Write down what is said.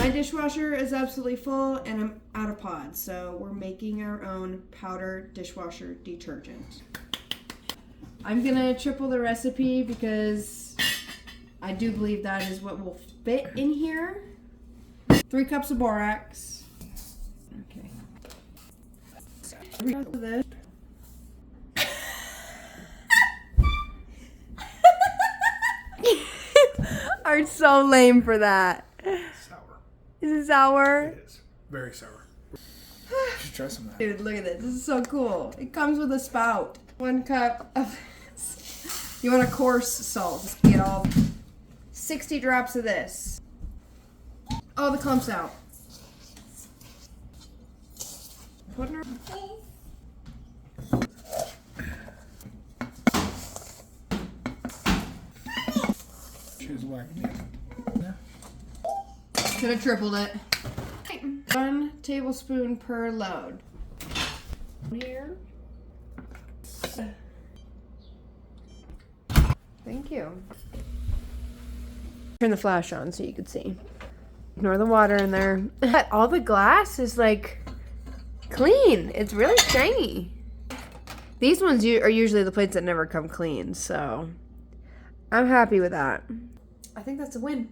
My dishwasher is absolutely full and I'm out of pods, so we're making our own powder dishwasher detergent. I'm gonna triple the recipe because I do believe that is what will fit in here. 3 cups of borax. Okay. This. Are so lame for that. Sour. Is it sour? It is. Very sour. Just try some of that. Dude, look at this. This is so cool. It comes with a spout. 1 cup of this. You want a coarse salt. Just get all 60 drops of this. Oh, the clump's out. Put in her. She's whacking it. Yeah. Could have tripled it. 1 tablespoon per load. Here. Thank you. Turn the flash on so you can see. Ignore the water in there. All the glass is like clean. It's really shiny. These ones are usually the plates that never come clean, so I'm happy with that. I think that's a win.